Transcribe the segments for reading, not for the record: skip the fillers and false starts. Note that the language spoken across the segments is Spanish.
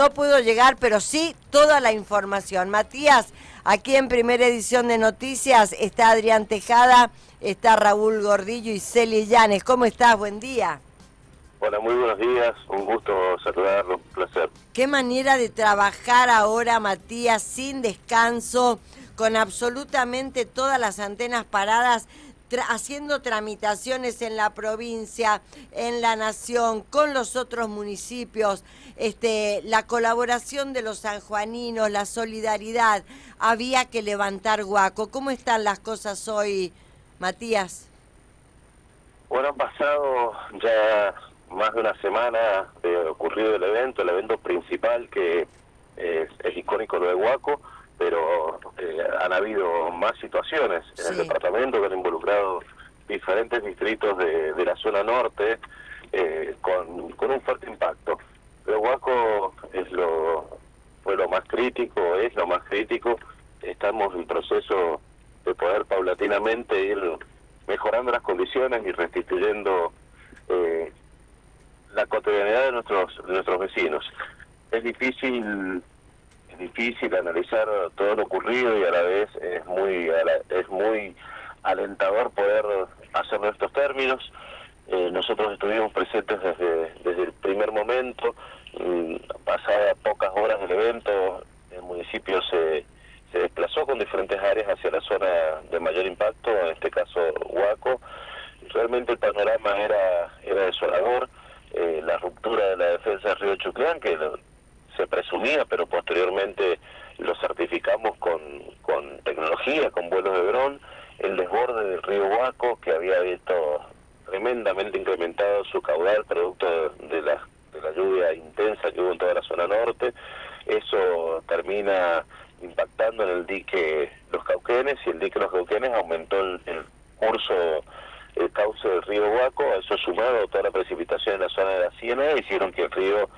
No pudo llegar, pero sí toda la información. Matías, aquí en Primera Edición de Noticias está Adrián Tejada, está Raúl Gordillo y Celi Llanes. ¿Cómo estás? Buen día. Hola, muy buenos días, un gusto saludarlo, un placer. Qué manera de trabajar ahora, Matías, sin descanso, con absolutamente todas las antenas paradas, haciendo tramitaciones en la provincia, en la nación, con los otros municipios, la colaboración de los sanjuaninos, la solidaridad. Había que levantar Huaco. ¿Cómo están las cosas hoy, Matías? Bueno, han pasado ya más de una semana de ocurrido el evento principal que es icónico lo de Huaco, pero han habido más situaciones en el departamento que han involucrado diferentes distritos de la zona norte con un fuerte impacto. Pero Huaco fue lo más crítico, es lo más crítico. Estamos en proceso de poder paulatinamente ir mejorando las condiciones y restituyendo la cotidianidad de nuestros vecinos. Es difícil analizar todo lo ocurrido y a la vez es muy alentador poder hacerlo en estos términos. Nosotros estuvimos presentes desde el primer momento. Pasadas pocas horas del evento, el municipio se desplazó con diferentes áreas hacia la zona de mayor impacto, en este caso Huaco. Realmente el panorama era desolador. La ruptura de la defensa del río Chuclán, que se presumía, pero posteriormente lo certificamos con tecnología, con vuelos de dron, el desborde del río Huaco, que había visto tremendamente incrementado su caudal producto de la lluvia intensa que hubo en toda la zona norte. Eso termina impactando en el dique Los Cauquenes, y el dique Los Cauquenes aumentó el curso, el cauce del río Huaco. Eso sumado a toda la precipitación en la zona de la Ciénaga hicieron que el río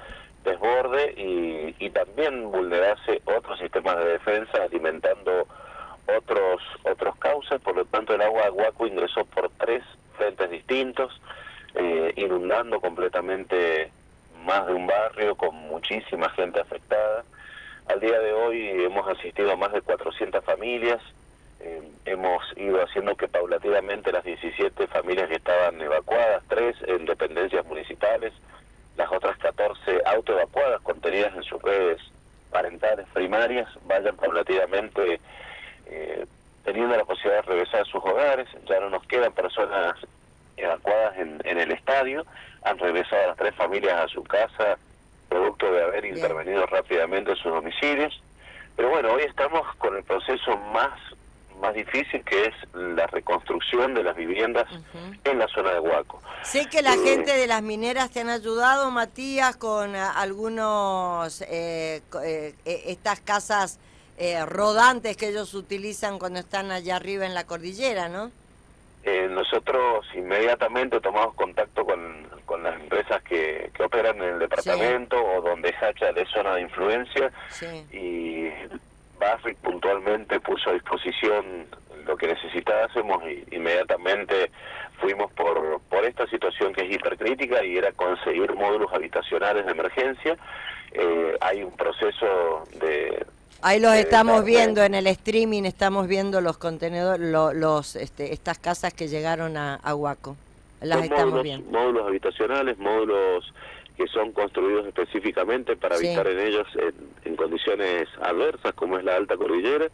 desborde y también vulnerase otros sistemas de defensa, alimentando otros cauces. Por lo tanto, el agua de Huaco ingresó por 3 frentes distintos, inundando completamente más de un barrio, con muchísima gente afectada. Al día de hoy hemos asistido a más de 400 familias. Hemos ido haciendo que paulatinamente las 17 familias que estaban evacuadas, 3 en dependencias municipales, las otras 14 autoevacuadas contenidas en sus redes parentales primarias, vayan paulatinamente teniendo la posibilidad de regresar a sus hogares. Ya no nos quedan personas evacuadas en el estadio. Han regresado las 3 familias a su casa, producto de haber intervenido rápidamente en sus domicilios. Pero bueno, hoy estamos con el proceso más difícil, que es la reconstrucción de las viviendas en la zona de Huaco. Sé que la gente de las mineras te han ayudado, Matías, con algunos estas casas rodantes que ellos utilizan cuando están allá arriba en la cordillera, ¿no? Nosotros inmediatamente tomamos contacto con las empresas que operan en el departamento, o donde Hachal es zona de influencia, y BASRIC puntualmente puso a disposición lo que necesitásemos, y inmediatamente fuimos por esta situación que es hipercrítica, y era conseguir módulos habitacionales de emergencia. Hay un proceso de... Ahí los estamos viendo en el streaming, estamos viendo los contenedores, estas casas que llegaron a Huaco. Las estamos viendo. Módulos habitacionales, módulos que son construidos específicamente para habitar en ellos en condiciones adversas, como es la alta cordillera.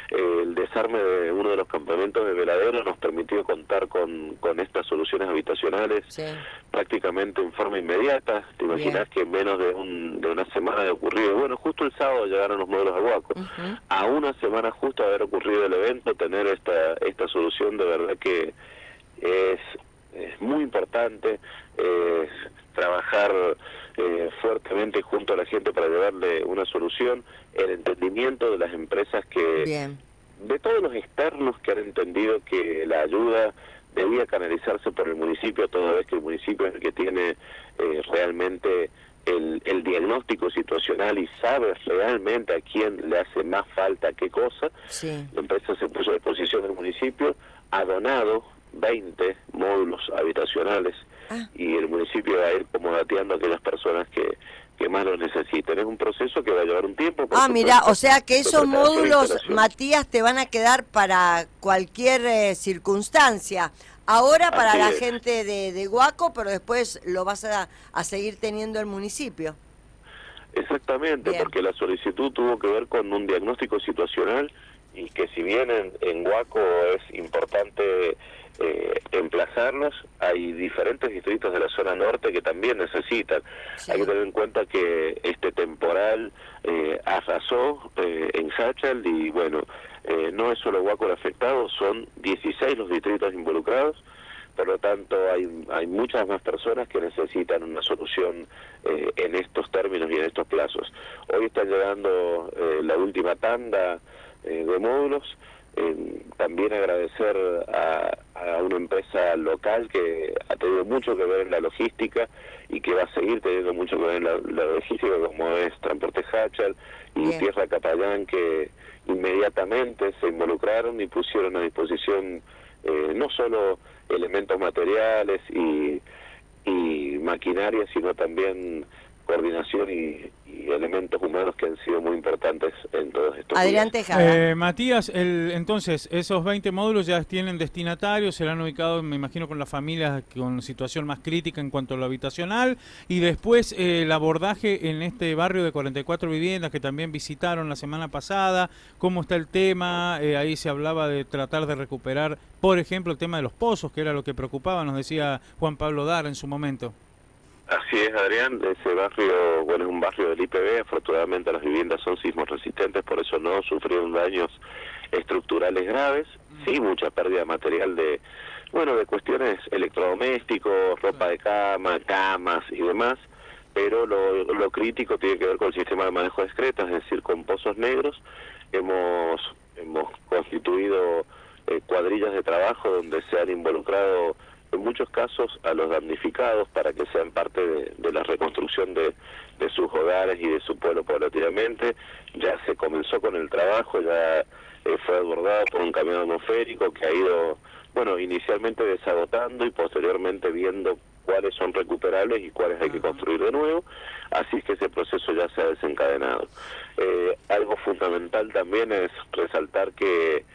El desarme de uno de los campamentos de Veladero nos permitió contar con estas soluciones habitacionales prácticamente en forma inmediata. Te imaginas que en menos de una semana de ocurrido, bueno, justo el sábado llegaron los módulos de Huaco. A una semana justo de haber ocurrido el evento, tener esta solución, de verdad que es muy importante. Trabajar fuertemente junto a la gente para llevarle una solución, el entendimiento de las empresas de todos los externos que han entendido que la ayuda debía canalizarse por el municipio, toda vez que el municipio es el que tiene realmente el diagnóstico situacional y sabe realmente a quién le hace más falta qué cosa. La empresa se puso a disposición del municipio, ha donado 20 módulos habitacionales, y el municipio va a ir como dateando a aquellas personas que más lo necesiten. Es un proceso que va a llevar un tiempo. Mira, o sea que esos módulos, Matías, te van a quedar para cualquier circunstancia. Ahora para la gente de Huaco, pero después lo vas a seguir teniendo el municipio. Exactamente, bien, porque la solicitud tuvo que ver con un diagnóstico situacional y que si bien en Huaco es importante emplazarnos, hay diferentes distritos de la zona norte que también necesitan. Sí. Hay que tener en cuenta que este temporal arrasó en Sachal y bueno, no es solo Huaco el afectado, son 16 los distritos involucrados. Por lo tanto, hay muchas más personas que necesitan una solución en estos términos y en estos plazos. Hoy está llegando la última tanda de módulos. También agradecer a una empresa local que ha tenido mucho que ver en la logística y que va a seguir teniendo mucho que ver en la logística, como es Transporte Sachal y bien, Tierra Capayán, que inmediatamente se involucraron y pusieron a disposición no solo elementos materiales y maquinaria, sino también coordinación y elementos humanos que han sido muy importantes en todos estos Adrián días. Tejada. Matías, entonces, esos 20 módulos ya tienen destinatarios, serán ubicados, me imagino, con las familias con situación más crítica en cuanto a lo habitacional, y después el abordaje en este barrio de 44 viviendas que también visitaron la semana pasada. ¿Cómo está el tema? Ahí se hablaba de tratar de recuperar, por ejemplo, el tema de los pozos, que era lo que preocupaba, nos decía Juan Pablo Dar en su momento. Así es, Adrián. Ese barrio, bueno, es un barrio del IPB. Afortunadamente las viviendas son sismos resistentes, por eso no sufrieron daños estructurales graves. Sí, mucha pérdida material de cuestiones electrodomésticos, ropa de cama, camas y demás, pero lo crítico tiene que ver con el sistema de manejo discreto, es decir, con pozos negros. Hemos constituido cuadrillas de trabajo donde se han involucrado en muchos casos a los damnificados para que sean parte de la reconstrucción de sus hogares y de su pueblo paulatinamente. Ya se comenzó con el trabajo, ya fue abordado por un camión atmosférico que ha ido, inicialmente desagotando y posteriormente viendo cuáles son recuperables y cuáles hay que construir de nuevo, así es que ese proceso ya se ha desencadenado. Algo fundamental también es resaltar que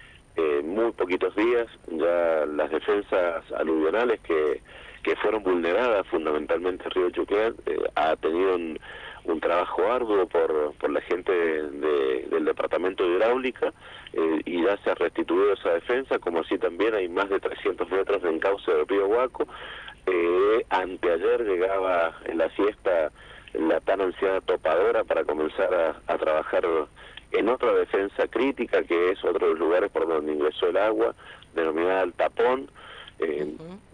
muy poquitos días ya las defensas aluvionales que fueron vulneradas, fundamentalmente Río Chuclán, ha tenido un trabajo arduo por la gente del departamento de hidráulica y ya se ha restituido esa defensa, como así también hay más de 300 metros de encauce del río Huaco. Anteayer llegaba en la siesta la tan ansiada topadora para comenzar a trabajar en otra defensa crítica, que es otro de los lugares por donde ingresó el agua, denominada el tapón.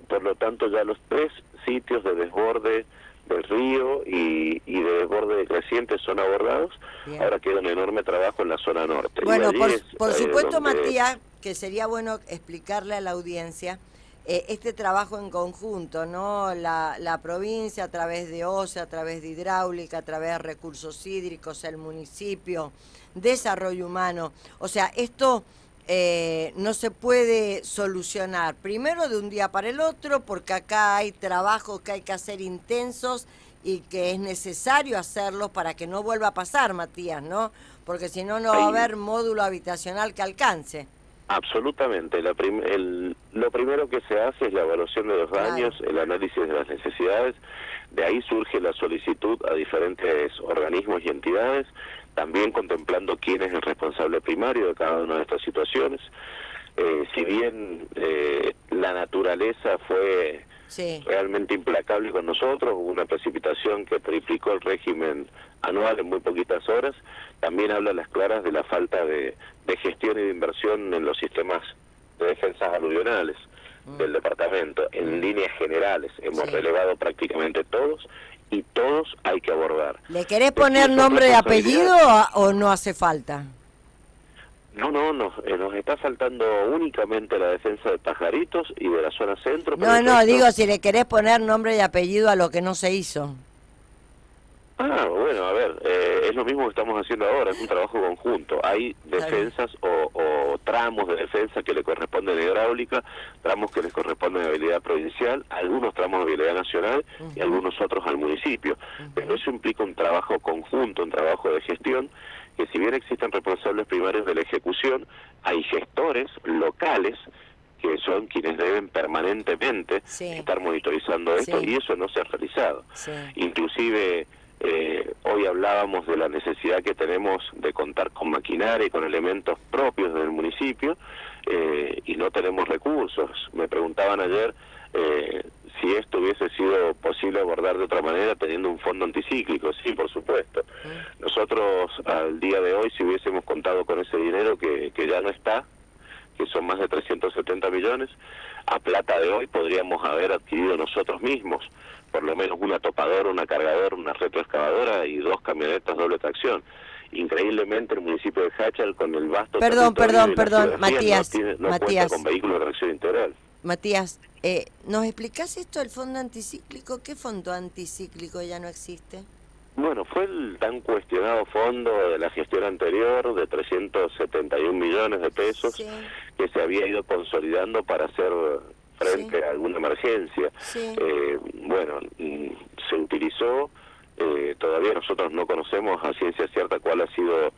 Por lo tanto, ya los 3 sitios de desborde del río y de desborde de creciente son abordados. Bien. Ahora queda un enorme trabajo en la zona norte. Bueno, por supuesto, Matías, que sería bueno explicarle a la audiencia este trabajo en conjunto, ¿no? La provincia a través de OCE, a través de hidráulica, a través de recursos hídricos, el municipio, desarrollo humano. O sea, esto no se puede solucionar primero de un día para el otro, porque acá hay trabajos que hay que hacer intensos y que es necesario hacerlos para que no vuelva a pasar, Matías, ¿no? Porque si no, no va a haber módulo habitacional que alcance. Absolutamente. Lo primero que se hace es la evaluación de los daños, el análisis de las necesidades. De ahí surge la solicitud a diferentes organismos y entidades, también contemplando quién es el responsable primario de cada una de estas situaciones. Si bien la naturaleza fue realmente implacable con nosotros, hubo una precipitación que triplicó el régimen anual en muy poquitas horas, también habla a las claras de la falta de gestión y de inversión en los sistemas de defensas aluvionales del departamento. En líneas generales hemos relevado prácticamente todos y todos hay que abordar. ¿Le querés poner nombre y apellido o no hace falta? No, nos está faltando únicamente la defensa de Pajaritos y de la zona centro. Digo si le querés poner nombre y apellido a lo que no se hizo. Es lo mismo que estamos haciendo ahora, es un trabajo conjunto. Hay defensas o tramos de defensa que le corresponden a hidráulica, tramos que les corresponden a habilidad provincial, algunos tramos de habilidad nacional y algunos otros al municipio. Pero eso implica un trabajo conjunto, un trabajo de gestión, que si bien existen responsables primarios de la ejecución, hay gestores locales que son quienes deben permanentemente estar monitorizando esto, y eso no se ha realizado. Inclusive hoy hablábamos de la necesidad que tenemos de contar con maquinaria y con elementos propios del municipio, y no tenemos recursos. Me preguntaban ayer si esto hubiese sido posible abordar de otra manera teniendo un fondo anticíclico. Sí, por supuesto. Nosotros al día de hoy, si hubiésemos contado con ese dinero que ya no está, que son más de 370 millones, a plata de hoy podríamos haber adquirido nosotros mismos por lo menos una topadora, una cargadora, una retroexcavadora y 2 camionetas doble tracción. Increíblemente el municipio de Jáchal, con el vasto Perdón, Matías, no cuenta con vehículos de reacción integral. Matías, ¿nos explicás esto del fondo anticíclico? ¿Qué fondo anticíclico ya no existe? Bueno, fue el tan cuestionado fondo de la gestión anterior de 371 millones de pesos que se había ido consolidando para hacer frente a alguna emergencia. Bueno, se utilizó, todavía nosotros no conocemos a ciencia cierta cuál ha sido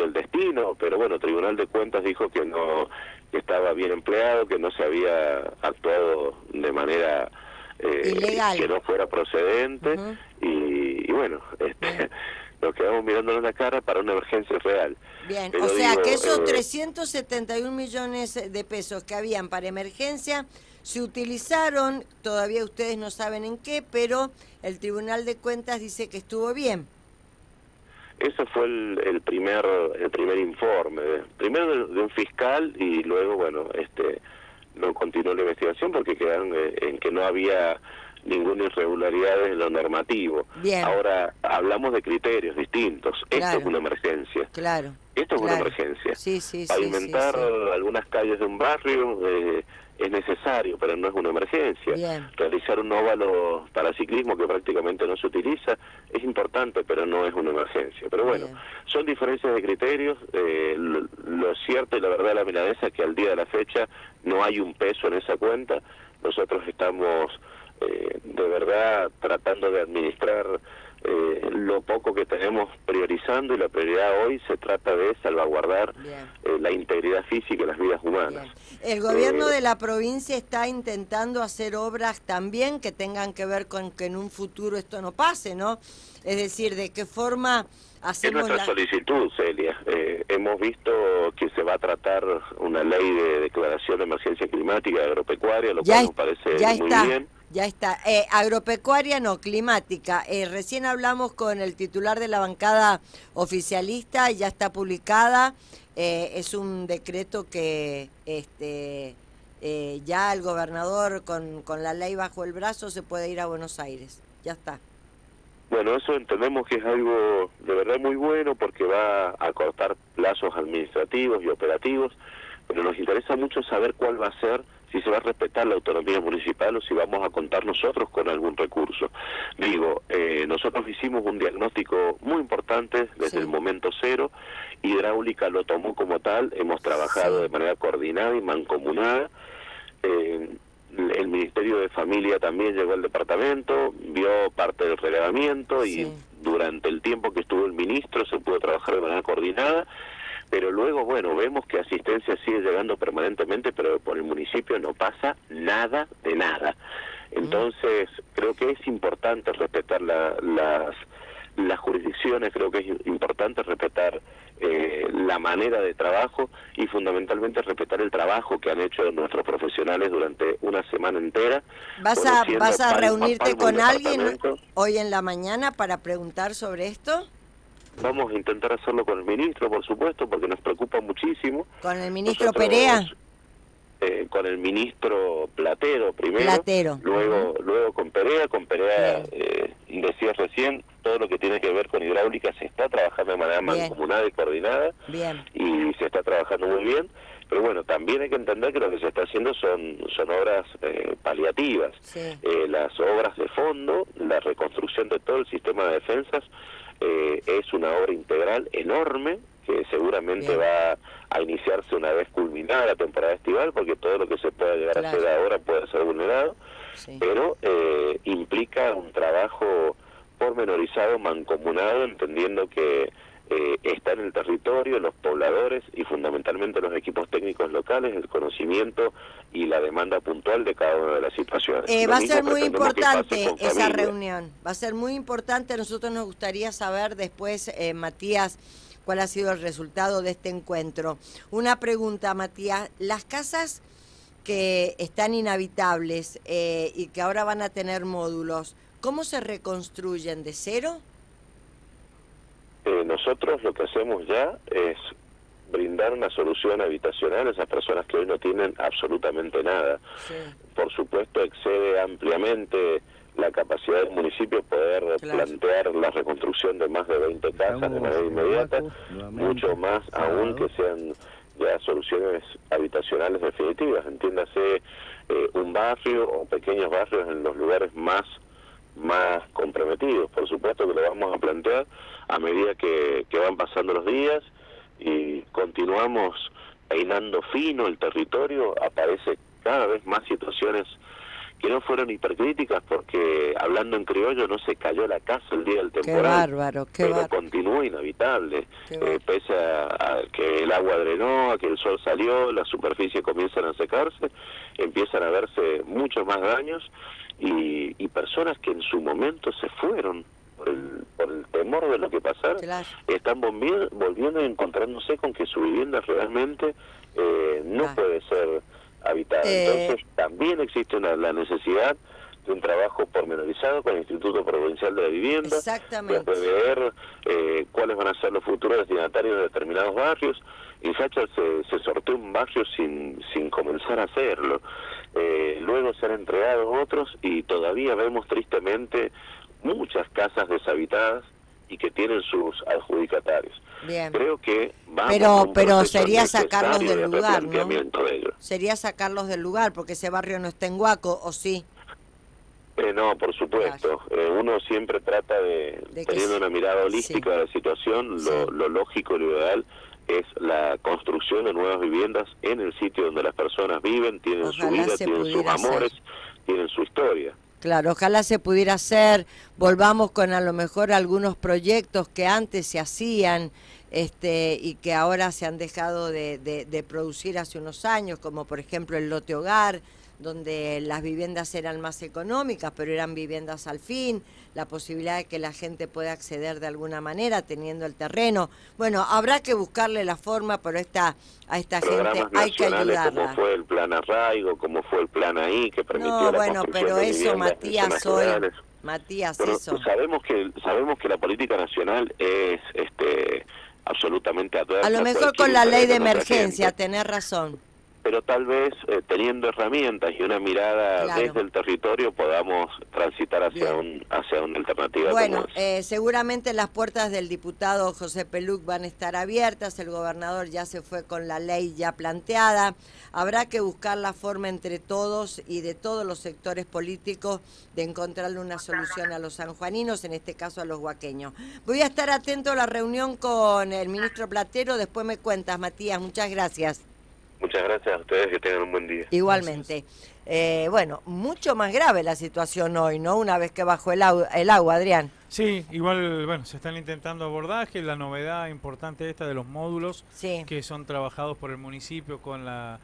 el destino, pero bueno, el Tribunal de Cuentas dijo que no, que estaba bien empleado, que no se había actuado de manera ilegal, que no fuera procedente, y bueno, nos quedamos mirándonos la cara para una emergencia real. Bien, pero o sea que esos 371 millones de pesos que habían para emergencia se utilizaron, todavía ustedes no saben en qué, pero el Tribunal de Cuentas dice que estuvo bien. Ese fue el primer informe, primero de un fiscal, y luego, bueno, no continuó la investigación porque quedaron en que no había ninguna irregularidad en lo normativo. Bien. Ahora, hablamos de criterios distintos. Esto es una emergencia. Claro. Esto es una emergencia. Sí, pavimentar algunas calles de un barrio es necesario, pero no es una emergencia. Bien. Realizar un óvalo para ciclismo que prácticamente no se utiliza es importante, pero no es una emergencia. Pero bueno, son diferencias de criterios. Lo cierto y la verdad de la milanesa es que al día de la fecha no hay un peso en esa cuenta. Nosotros estamos de verdad tratando de administrar lo poco que tenemos, priorizando, y la prioridad hoy se trata de salvaguardar la integridad física y las vidas humanas. Bien. El gobierno de la provincia está intentando hacer obras también que tengan que ver con que en un futuro esto no pase, ¿no? Es decir, ¿de qué forma hacemos es nuestra solicitud, Celia? Hemos visto que se va a tratar una ley de declaración de emergencia climática y agropecuaria, lo cual nos parece muy bien. Ya está. Agropecuaria no, climática. Recién hablamos con el titular de la bancada oficialista, ya está publicada. Es un decreto que ya el gobernador con la ley bajo el brazo se puede ir a Buenos Aires. Ya está. Bueno, eso entendemos que es algo de verdad muy bueno porque va a acortar plazos administrativos y operativos, pero nos interesa mucho saber cuál va a ser, si se va a respetar la autonomía municipal o si vamos a contar nosotros con algún recurso. Digo, nosotros hicimos un diagnóstico muy importante desde el momento cero. Hidráulica lo tomó como tal, hemos trabajado de manera coordinada y mancomunada. El Ministerio de Familia también llegó al departamento, vio parte del relevamiento y durante el tiempo que estuvo el ministro se pudo trabajar de manera coordinada. Pero luego, bueno, vemos que asistencia sigue llegando permanentemente, pero por el municipio no pasa nada de nada. Entonces, creo que es importante respetar las jurisdicciones, creo que es importante respetar la manera de trabajo y fundamentalmente respetar el trabajo que han hecho nuestros profesionales durante una semana entera. ¿Vas a reunirte con alguien hoy en la mañana para preguntar sobre esto? Vamos a intentar hacerlo con el ministro, por supuesto, porque nos preocupa muchísimo. ¿Con el ministro Perea? Con el ministro Platero primero, luego con Perea. Decía recién, todo lo que tiene que ver con hidráulica se está trabajando de manera mancomunada y coordinada, y se está trabajando muy bien. Pero bueno, también hay que entender que lo que se está haciendo son obras paliativas. Las obras de fondo, la reconstrucción de todo el sistema de defensas, es una obra integral enorme que seguramente Bien. va a iniciarse una vez culminada la temporada estival, porque todo lo que se pueda llegar a hacer ahora puede ser vulnerado, Sí. pero implica un trabajo pormenorizado, mancomunado, entendiendo que está en el territorio, los pobladores y fundamentalmente los equipos técnicos locales, el conocimiento y la demanda puntual de cada una de las situaciones. Va a ser muy pretendemos que pase importante con esa familia. reunión, va a ser muy importante. A nosotros nos gustaría saber después, Matías, cuál ha sido el resultado de este encuentro. Una pregunta, Matías, las casas que están inhabitables y que ahora van a tener módulos, ¿cómo se reconstruyen? ¿De cero? Nosotros lo que hacemos ya es brindar una solución habitacional a esas personas que hoy no tienen absolutamente nada. Sí. Por supuesto, excede ampliamente la capacidad del municipio poder plantear la reconstrucción de más de 20 casas de manera inmediata, mucho más aún que sean ya soluciones habitacionales definitivas. Entiéndase un barrio o pequeños barrios en los lugares más comprometidos. Por supuesto que lo vamos a plantear a medida que van pasando los días y continuamos peinando fino el territorio. Aparece cada vez más situaciones que no fueron hipercríticas, porque hablando en criollo no se cayó la casa el día del temporal. Qué bárbaro, qué pero bárbaro. continúa inhabitable, pese a que el agua drenó, a que el sol salió, las superficies comienzan a secarse, empiezan a verse muchos más daños y personas que en su momento se fueron por el temor de lo que pasara, Claro. están volviendo y encontrándose con que su vivienda realmente no puede ser habitada. Entonces también existe la necesidad de un trabajo pormenorizado con el Instituto Provincial de la Vivienda, Exactamente. de prever cuáles van a ser los futuros destinatarios de determinados barrios. En Sacha se sorteó un barrio sin comenzar a hacerlo. Luego se han entregado otros y todavía vemos tristemente muchas casas deshabitadas y que tienen sus adjudicatarios. Bien. Creo que vamos pero sería sacarlos del de lugar, ¿no? replanteamiento de ello. Sería sacarlos del lugar, porque ese barrio no está en Huaco, ¿o sí? No, por supuesto. Uno siempre trata de teniendo una mirada holística de la situación, lo lógico y lo ideal es la construcción de nuevas viviendas en el sitio donde las personas viven, tienen su vida, tienen sus amores, tienen su historia. Claro, ojalá se pudiera hacer, volvamos con a lo mejor algunos proyectos que antes se hacían y que ahora se han dejado de producir hace unos años, como por ejemplo el lote hogar, donde las viviendas eran más económicas, pero eran viviendas al fin, la posibilidad de que la gente pueda acceder de alguna manera teniendo el terreno. Bueno, habrá que buscarle la forma, pero a esta gente hay que ayudarla. Como fue el plan Arraigo, como fue el plan ahí, que permitió la construcción pero de eso, viviendas Matías, Matías, pero eso. Sabemos que la política nacional es absolutamente adversa. A lo mejor con la ley de emergencia, tenés razón. Pero tal vez teniendo herramientas y una mirada desde el territorio podamos transitar hacia una alternativa. Bueno, seguramente las puertas del diputado José Peluc van a estar abiertas, el gobernador ya se fue con la ley ya planteada, habrá que buscar la forma entre todos y de todos los sectores políticos de encontrarle una solución a los sanjuaninos, en este caso a los huaqueños. Voy a estar atento a la reunión con el ministro Platero, después me cuentas, Matías, muchas gracias. Muchas gracias a ustedes, que tengan un buen día. Igualmente. Bueno, mucho más grave la situación hoy, ¿no? Una vez que bajó el agua, Adrián. Sí, igual, bueno, se están intentando abordajes, la novedad importante esta de los módulos que son trabajados por el municipio con la